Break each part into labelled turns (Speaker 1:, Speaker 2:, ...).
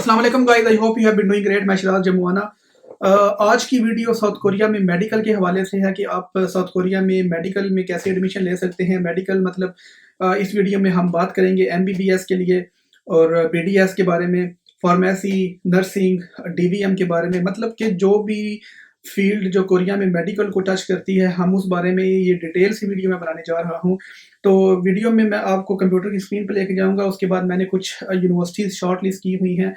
Speaker 1: अस्सलाम वालेकुम guys, I hope you have been doing great. मैं शिराज जमुआना। आज की वीडियो साउथ कोरिया में मेडिकल के हवाले से है कि आप साउथ कोरिया में मेडिकल में कैसे एडमिशन ले सकते हैं। मेडिकल मतलब इस वीडियो में हम बात करेंगे एमबीबीएस के लिए और बीडीएस के बारे में, फार्मेसी, नर्सिंग, डीवीएम के बारे में, मतलब कि जो भी फील्ड जो कोरिया में मेडिकल को टच करती है, हम उस बारे में ये डिटेल सी वीडियो में बनाने जा रहा हूँ। तो वीडियो में मैं आपको कंप्यूटर की स्क्रीन पर लेके जाऊँगा। उसके बाद मैंने कुछ यूनिवर्सिटीज़ शॉर्ट लिस्ट की हुई हैं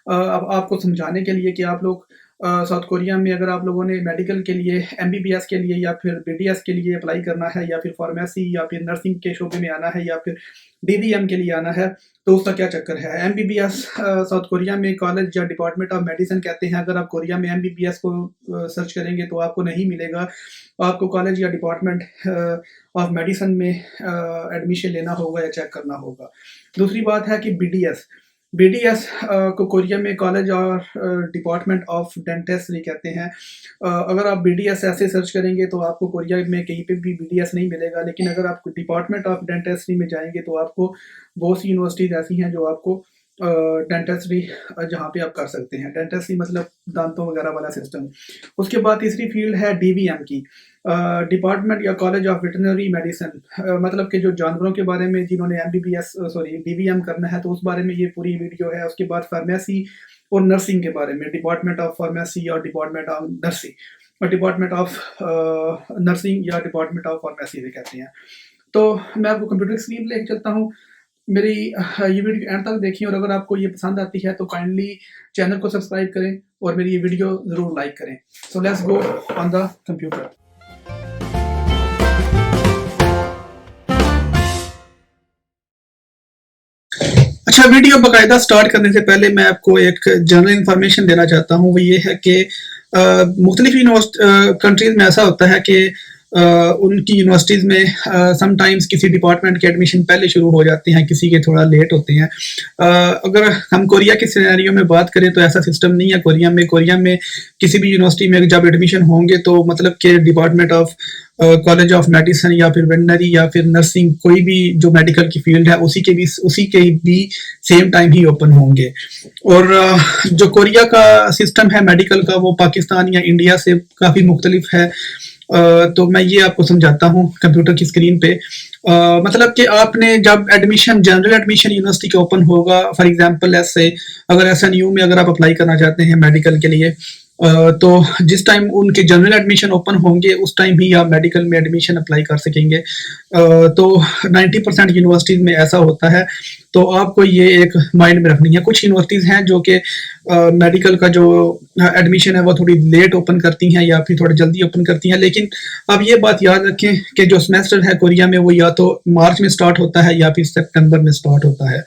Speaker 1: अब आपको समझाने के लिए कि आप लोग साउथ कोरिया में अगर आप लोगों ने मेडिकल के लिए, एमबीबीएस के लिए या फिर बीडीएस के लिए अप्लाई करना है, या फिर फार्मेसी या फिर नर्सिंग के शोबे में आना है, या फिर डीवीएम के लिए आना है, तो उसका क्या चक्कर है। एमबीबीएस साउथ कोरिया में कॉलेज या डिपार्टमेंट ऑफ मेडिसिन कहते हैं। अगर आप कोरिया में एमबीबीएस को सर्च करेंगे तो आपको नहीं मिलेगा। आपको कॉलेज या डिपार्टमेंट ऑफ मेडिसिन में एडमिशन लेना होगा या चेक करना होगा। दूसरी बात है कि बीडीएस को कोरिया में कॉलेज और डिपार्टमेंट ऑफ डेंटिस्ट्री कहते हैं। अगर आप बीडीएस ऐसे सर्च करेंगे तो आपको कोरिया में कहीं पे भी बीडीएस नहीं मिलेगा, लेकिन अगर आप डिपार्टमेंट ऑफ डेंटिस्ट्री में जाएंगे तो आपको बहुत सी यूनिवर्सिटीज़ ऐसी हैं जो आपको डेंटिस्ट्री जहाँ पे आप कर सकते हैं। डेंटिस्ट्री मतलब दांतों वगैरह वाला सिस्टम। उसके बाद तीसरी फील्ड है डीवीएम की, डिपार्टमेंट या कॉलेज ऑफ वेटरनरी मेडिसिन, मतलब कि जो जानवरों के बारे में जिन्होंने डीवीएम करना है, तो उस बारे में ये पूरी वीडियो है। उसके बाद फार्मेसी और नर्सिंग के बारे में, डिपार्टमेंट ऑफ फार्मेसी और डिपार्टमेंट ऑफ नर्सिंग, और डिपार्टमेंट ऑफ नर्सिंग या डिपार्टमेंट ऑफ फार्मेसी भी कहते हैं। तो मैं आपको कंप्यूटर स्क्रीन लेके चलता हूँ। मेरी ये वीडियो एंड तक देखिए, और अगर आपको ये पसंद आती है तो काइंडली चैनल को सब्सक्राइब करें और मेरी ये वीडियो ज़रूर लाइक करें। So let's go on the computer. अच्छा, वीडियो बाकायदा स्टार्ट करने से पहले मैं आपको एक जनरल इंफॉर्मेशन देना चाहता हूँ। वो ये है कि मुख्तलिफ कंट्रीज़ में ऐसा होता है कि उनकी यूनिवर्सिटीज़ में समटाइम्स किसी डिपार्टमेंट के एडमिशन पहले शुरू हो जाते हैं, किसी के थोड़ा लेट होते हैं। अगर हम कोरिया के सिनेरियो में बात करें तो ऐसा सिस्टम नहीं है कोरिया में किसी भी यूनिवर्सिटी में जब एडमिशन होंगे तो मतलब कि department of college of medicine या फिर वेटरनरी या फिर नर्सिंग, कोई भी जो मेडिकल की फील्ड है उसी के भी सेम टाइम ही ओपन होंगे। और जो कोरिया का सिस्टम है मेडिकल का, वो पाकिस्तान या इंडिया से काफ़ी मुख्तलिफ है। तो मैं ये आपको समझाता हूँ कंप्यूटर की स्क्रीन पे। मतलब कि आपने जब जनरल एडमिशन यूनिवर्सिटी का ओपन होगा, फॉर एग्जांपल ऐसे अगर एसएनयू में अगर आप अप्लाई करना चाहते हैं मेडिकल के लिए, तो जिस टाइम उनके जनरल एडमिशन ओपन होंगे उस टाइम ही आप मेडिकल में एडमिशन अप्लाई कर सकेंगे। तो 90% यूनिवर्सिटीज़ में ऐसा होता है, तो आपको ये एक माइंड में रखनी है। कुछ यूनिवर्सिटीज़ हैं जो कि मेडिकल का जो एडमिशन है वो थोड़ी लेट ओपन करती हैं या फिर थोड़ा जल्दी ओपन करती हैं, लेकिन आप ये बात याद रखें कि जो सेमेस्टर है कोरिया में वो या तो मार्च में स्टार्ट होता है या फिर सितंबर में स्टार्ट होता है।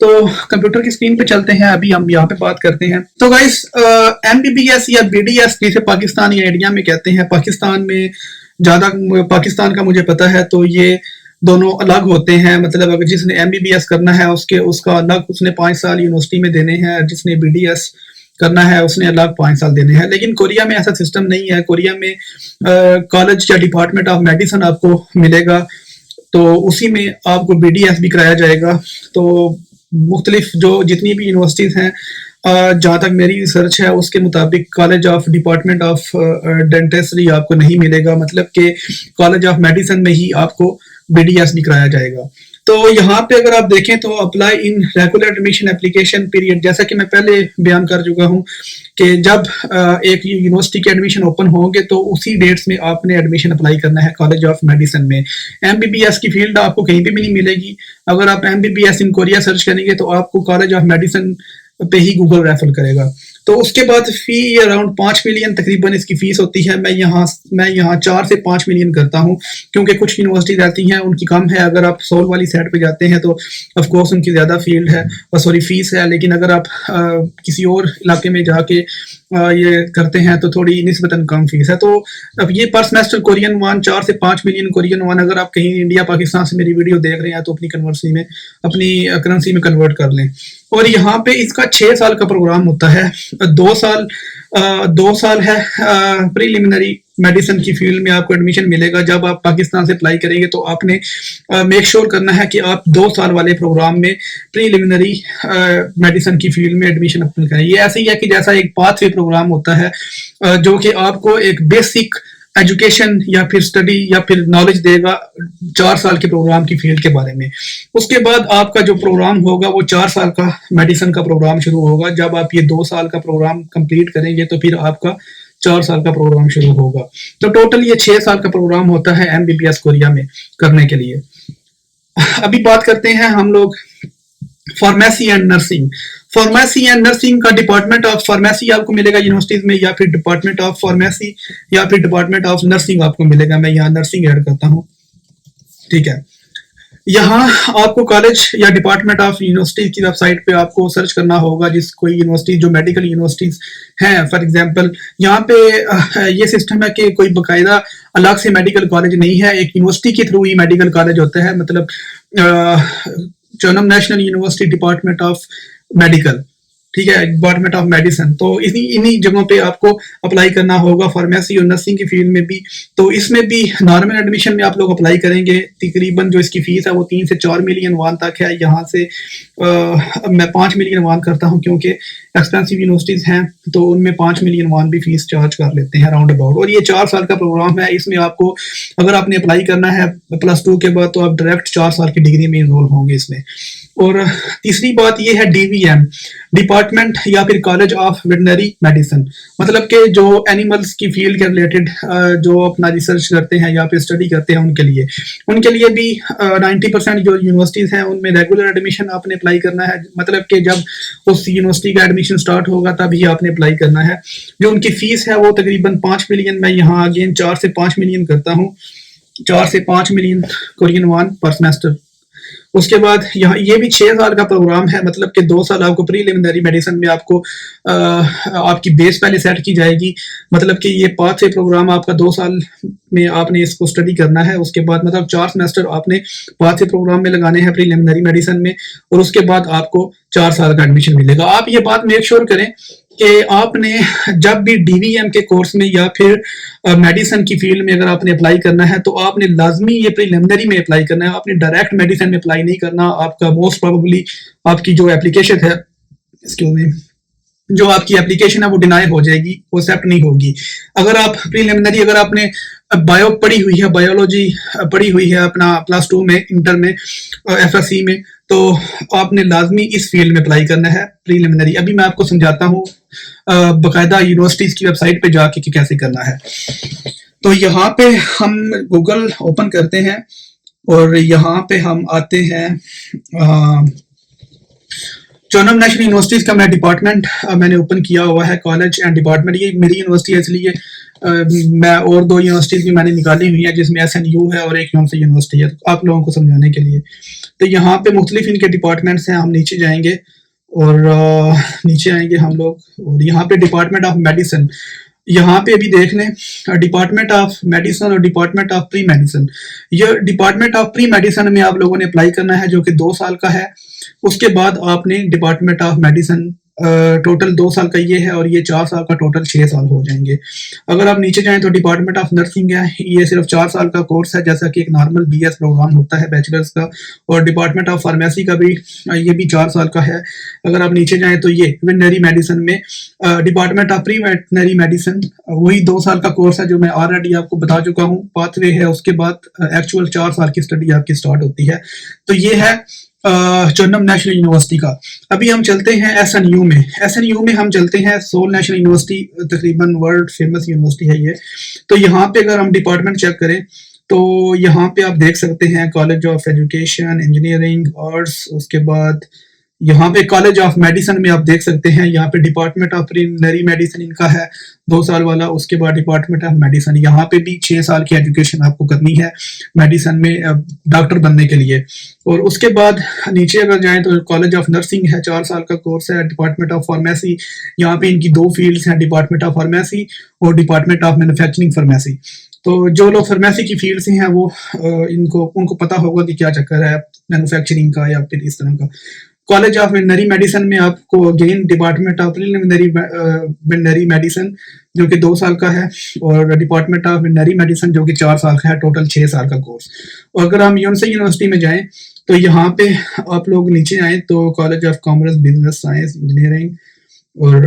Speaker 1: तो कंप्यूटर की स्क्रीन पे चलते हैं, अभी हम यहाँ पे बात करते हैं। तो गाइस, एमबीबीएस या बीडीएस जिसे पाकिस्तान या इंडिया में कहते हैं, पाकिस्तान का मुझे पता है तो ये दोनों अलग होते हैं। मतलब अगर जिसने एमबीबीएस करना है उसका अलग, उसने 5 साल यूनिवर्सिटी में देने हैं। जिसने बीडीएस करना है उसने अलग 5 साल देने हैं। लेकिन कोरिया में ऐसा सिस्टम नहीं है। कोरिया में कॉलेज या डिपार्टमेंट ऑफ मेडिसिन आपको मिलेगा, तो उसी में आपको बीडीएस भी कराया जाएगा। तो मुख्तलिफ जो जितनी भी यूनिवर्सिटीज़ हैं, जहाँ तक मेरी रिसर्च है उसके मुताबिक college of department of dentistry आपको नहीं मिलेगा, मतलब कि कॉलेज ऑफ मेडिसिन में ही आपको बीडीएस भी कराया जाएगा। तो यहाँ पे अगर आप देखें तो apply in regular admission application period, जैसा कि मैं पहले बयान कर चुका हूँ कि जब एक यूनिवर्सिटी के एडमिशन ओपन होंगे तो उसी डेट्स में आपने एडमिशन अप्लाई करना है कॉलेज ऑफ मेडिसिन में। एमबीबीएस की फील्ड आपको कहीं पे भी नहीं मिलेगी। अगर आप एमबीबीएस इन कोरिया सर्च करेंगे तो आपको कॉलेज ऑफ मेडिसिन पे ही गूगल रेफर करेगा। तो उसके बाद फी अराउंड 5 मिलियन तकरीबन इसकी फीस होती है। मैं यहाँ 4 से 5 मिलियन करता हूँ, क्योंकि कुछ यूनिवर्सिटी रहती हैं उनकी कम है। अगर आप सोल वाली साइड पे जाते हैं तो ऑफ कोर्स उनकी ज़्यादा फील्ड है और फीस है, लेकिन अगर आप किसी और इलाके में जाके ये करते हैं तो थोड़ी निस्बतन कम फीस है। तो अब ये पर सेमेस्टर कोरियन वन 4 से 5 मिलियन कोरियन वन, अगर आप कहीं इंडिया पाकिस्तान से मेरी वीडियो देख रहे हैं तो अपनी करेंसी में कन्वर्ट कर लें। और यहाँ पे इसका 6 साल का प्रोग्राम होता है। 2 साल है प्रीलिमिनरी मेडिसिन की फील्ड में आपको एडमिशन मिलेगा। जब आप पाकिस्तान से अप्लाई करेंगे तो आपने मेक श्योर करना है कि आप 2 साल वाले प्रोग्राम में प्रीलिमिनरी मेडिसिन की फील्ड में एडमिशन अप्लाई करें। ये ऐसे ही है कि जैसा एक पाथवे प्रोग्राम होता है जो कि आपको एक बेसिक एजुकेशन या फिर स्टडी या फिर नॉलेज देगा 4 साल के प्रोग्राम की फील्ड के बारे में। उसके बाद आपका जो प्रोग्राम होगा वो 4 साल का मेडिसिन का प्रोग्राम शुरू होगा। जब आप ये 2 साल का प्रोग्राम कंप्लीट करेंगे तो फिर आपका 4 साल का प्रोग्राम शुरू होगा। तो टोटल ये 6 साल का प्रोग्राम होता है MBBS कोरिया में करने के लिए। अभी बात करते हैं हम लोग pharmacy and nursing. Pharmacy and nursing का डिपार्टमेंट ऑफ फार्मेसी आपको मिलेगा यूनिवर्सिटीज में, या फिर डिपार्टमेंट ऑफ फार्मेसी या फिर डिपार्टमेंट ऑफ नर्सिंग आपको मिलेगा। मैं यहाँ नर्सिंग ऐड करता हूँ, ठीक है। यहाँ आपको कॉलेज या डिपार्टमेंट ऑफ यूनिवर्सिटी की वेबसाइट पे आपको सर्च करना होगा जिस कोई यूनिवर्सिटी जो मेडिकल यूनिवर्सिटीज हैं। फॉर एग्जांपल यहाँ पे ये सिस्टम है कि कोई बकायदा अलग से मेडिकल कॉलेज नहीं है, एक यूनिवर्सिटी के थ्रू ही मेडिकल कॉलेज होता है। मतलब Chonnam national university department of medical, ठीक है, डिपार्टमेंट ऑफ मेडिसिन। तो इन्हीं जगहों पे आपको अप्लाई करना होगा फार्मेसी और नर्सिंग की फील्ड में भी। तो इसमें भी नॉर्मल एडमिशन में आप लोग अप्लाई करेंगे। तकरीबन जो इसकी फीस है वो 3 से 4 मिलियन वान तक है। यहाँ से मैं 5 मिलियन वान करता हूँ क्योंकि एक्सपेंसिव यूनिवर्सिटीज हैं तो उनमें 5 मिलियन वान भी फीस चार्ज कर लेते हैं राउंड अबाउट। और ये 4 साल का प्रोग्राम है। इसमें आपको अगर आपने अप्लाई करना है +2 के बाद तो आप डायरेक्ट 4 साल की डिग्री में इनरोल होंगे इसमें। और तीसरी बात ये है DVM, डिपार्टमेंट या फिर कॉलेज ऑफ वेटनरी मेडिसिन। मतलब कि जो एनिमल्स की फील्ड के रिलेटेड जो अपना रिसर्च करते हैं या फिर स्टडी करते हैं उनके लिए भी 90% जो यूनिवर्सिटीज हैं उनमें रेगुलर एडमिशन आपने अप्लाई करना है। मतलब कि जब उस यूनिवर्सिटी का एडमिशन स्टार्ट होगा तभी आपने अप्लाई करना है। जो उनकी फीस है वो तकरीबन 5 मिलियन, मैं यहाँ अगेन 4 से 5 मिलियन करता हूँ, 4 से 5 मिलियन कोरियन वान पर सेमेस्टर। उसके बाद यहाँ ये भी 6 साल का प्रोग्राम है। मतलब कि 2 साल आपको प्रीलिमिनरी मेडिसिन में आपको आपकी बेस पहले सेट की जाएगी। मतलब कि ये पाथवे प्रोग्राम आपका 2 साल में आपने इसको स्टडी करना है। उसके बाद मतलब 4 सेमेस्टर आपने पाथवे प्रोग्राम में लगाने हैं प्रीलिमिनरी मेडिसिन में, और उसके बाद आपको 4 साल का एडमिशन मिलेगा। आप ये बात मेक श्योर करें कि आपने जब भी DVM के कोर्स में या फिर मेडिसिन की फील्ड में अगर आपने अप्लाई करना है तो आपने लाजमी ये प्रीलिमिनरी में अप्लाई करना है। आपने डायरेक्ट मेडिसिन में अप्लाई नहीं करना। आपका मोस्ट प्रोबेबली आपकी जो एप्लीकेशन है जो आपकी एप्लीकेशन है वो डिनाई हो जाएगी, वो एक्सेप्ट नहीं होगी। अगर आप प्रीलिमिनरी अगर आपने बायो पढ़ी हुई है, बायोलॉजी पढ़ी हुई है अपना +2 में, इंटर में, FSC में, तो आपने लाजमी इस फील्ड में अप्लाई करना है प्रीलिमिनरी। अभी मैं आपको समझाता हूँ बाकायदा यूनिवर्सिटीज की वेबसाइट पे जाके कि कैसे करना है। तो यहाँ पे हम गूगल ओपन करते हैं और यहाँ पे हम आते हैं चौनम नेशनल यूनिवर्सिटीज का मैं डिपार्टमेंट मैंने ओपन किया हुआ है, कॉलेज एंड डिपार्टमेंट। ये मेरी यूनिवर्सिटी है इसलिए मैं और 2 यूनिवर्सिटीज भी मैंने निकाली हुई है जिसमें SNU है और एक यूनिवर्सिटी यूनिवर्सिटी है, तो आप लोगों को समझाने के लिए। तो यहाँ पे मुख्तलिफ इनके डिपार्टमेंट्स हैं। हम नीचे जाएंगे और नीचे आएंगे हम लोग और यहाँ पे डिपार्टमेंट ऑफ मेडिसिन, यहाँ पे भी देख लें डिपार्टमेंट ऑफ मेडिसिन और डिपार्टमेंट ऑफ प्री मेडिसिन। ये डिपार्टमेंट ऑफ प्री मेडिसिन में आप लोगों ने अप्लाई करना है जो कि 2 साल का है। उसके बाद आपने डिपार्टमेंट ऑफ मेडिसिन टोटल 2 साल का ये है और ये 4 साल का टोटल 6 साल हो जाएंगे। अगर आप नीचे जाएं तो डिपार्टमेंट ऑफ नर्सिंग है, ये सिर्फ 4 साल का कोर्स है जैसा कि एक नॉर्मल BS प्रोग्राम होता है बैचलर्स का। और डिपार्टमेंट ऑफ फार्मेसी का भी ये भी 4 साल का है। अगर आप नीचे जाएं तो ये वेटनरी मेडिसिन में department of pre veterinary medicine वही 2 साल का कोर्स है जो मैं ऑलरेडी आपको बता चुका हूँ, पाथवे है। उसके बाद एक्चुअल 4 साल की स्टडी आपकी स्टार्ट होती है। तो ये है चौनम नेशनल यूनिवर्सिटी का। अभी हम चलते हैं SNU में। SNU में हम चलते हैं सोल नेशनल यूनिवर्सिटी, तकरीबन वर्ल्ड फेमस यूनिवर्सिटी है ये। तो यहाँ पे अगर हम डिपार्टमेंट चेक करें तो यहाँ पे आप देख सकते हैं college of education, engineering, arts. उसके बाद यहाँ पे कॉलेज ऑफ मेडिसिन में आप देख सकते हैं यहाँ पे डिपार्टमेंट ऑफ प्रीलिमिनरी मेडिसिन इनका है 2 साल वाला। उसके बाद डिपार्टमेंट ऑफ मेडिसिन, यहाँ पे भी 6 साल की एजुकेशन आपको करनी है मेडिसिन में डॉक्टर बनने के लिए। और उसके बाद नीचे अगर जाएं तो कॉलेज ऑफ नर्सिंग है, 4 साल का कोर्स है। डिपार्टमेंट ऑफ फार्मेसी, यहाँ पे इनकी 2 फील्ड्स हैं, डिपार्टमेंट ऑफ फार्मेसी और डिपार्टमेंट ऑफ मैन्युफैक्चरिंग फार्मेसी। तो जो लोग फार्मेसी की फील्ड से हैं वो उनको पता होगा कि क्या चक्कर है मैन्युफैक्चरिंग का या फिर इस तरह का। कॉलेज ऑफ वेटनरी मेडिसिन में आपको again department of veterinary medicine जो कि 2 साल का है, और डिपार्टमेंट ऑफ वेटनरी मेडिसिन जो कि 4 साल का है, टोटल 6 साल का कोर्स। और अगर हम यूनिवर्सिटी में जाएं तो यहाँ पे आप लोग नीचे आए तो college of commerce, business, science, engineering और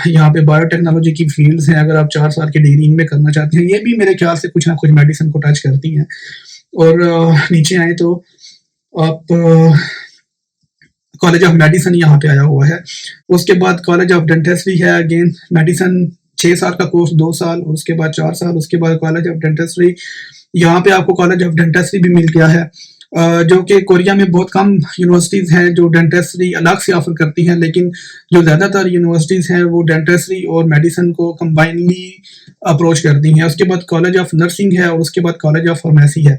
Speaker 1: यहाँ पे बायोटेक्नोलॉजी की फील्ड्स हैं। अगर आप 4 साल की डिग्री इनमें करना चाहते हैं, ये भी मेरे ख्याल से कुछ ना कुछ मेडिसिन को टच करती हैं। और नीचे आए तो आप कॉलेज ऑफ मेडिसिन यहाँ पे आया हुआ है। उसके बाद कॉलेज ऑफ डेंटिस्ट्री है, अगेन मेडिसिन 6 साल का कोर्स, 2 साल, और उसके बाद 4 साल। उसके बाद कॉलेज ऑफ डेंटिस्ट्री, यहाँ पे आपको कॉलेज ऑफ डेंटिस्ट्री भी मिल गया है, जो कि कोरिया में बहुत कम यूनिवर्सिटीज़ हैं जो डेंटिस्ट्री अलग से ऑफर करती हैं, लेकिन जो ज़्यादातर यूनिवर्सिटीज़ हैं वो डेंटिस्ट्री और मेडिसिन को कंबाइनली अप्रोच करती हैं। उसके बाद कॉलेज ऑफ नर्सिंग है, और उसके बाद कॉलेज ऑफ फार्मेसी है।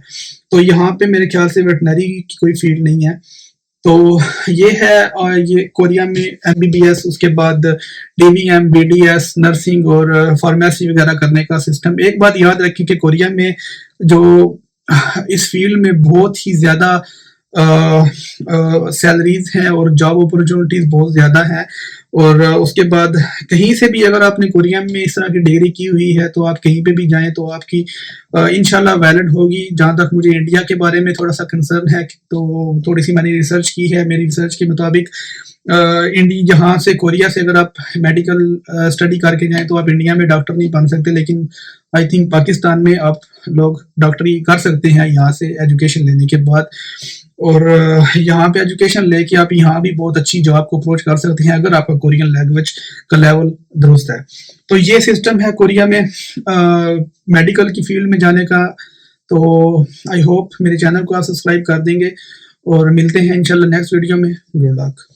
Speaker 1: तो यहाँ पे मेरे ख्याल से वेटनरी की कोई फील्ड नहीं है। तो ये है, और ये कोरिया में एमबीबीएस, उसके बाद डीवीएम, बीडीएस, नर्सिंग और फार्मेसी वगैरह करने का सिस्टम। एक बात याद रखिए कि कोरिया में जो इस फील्ड में बहुत ही ज़्यादा सैलरीज हैं और जॉब अपॉर्चुनिटीज़ बहुत ज़्यादा हैं। और उसके बाद कहीं से भी अगर आपने कोरिया में इस तरह की डिग्री की हुई है तो आप कहीं पे भी जाएं तो आपकी इंशाल्लाह वैलिड होगी। जहाँ तक मुझे इंडिया के बारे में थोड़ा सा कंसर्न है, तो थोड़ी सी मैंने रिसर्च की है। मेरी रिसर्च के मुताबिक इंडिया, यहाँ से कोरिया से अगर आप मेडिकल स्टडी करके जाएं तो आप इंडिया में डॉक्टर नहीं बन सकते, लेकिन आई थिंक पाकिस्तान में आप लोग डॉक्टरी कर सकते हैं यहाँ से एजुकेशन लेने के बाद। और यहाँ पे एजुकेशन लेके आप यहाँ भी बहुत अच्छी जॉब को अप्रोच कर सकते हैं अगर आपका कोरियन लैंग्वेज का लेवल दुरुस्त है। तो ये सिस्टम है कोरिया में मेडिकल की फील्ड में जाने का। तो आई होप मेरे चैनल को आप सब्सक्राइब कर देंगे, और मिलते हैं इंशाल्लाह नेक्स्ट वीडियो में। Good luck.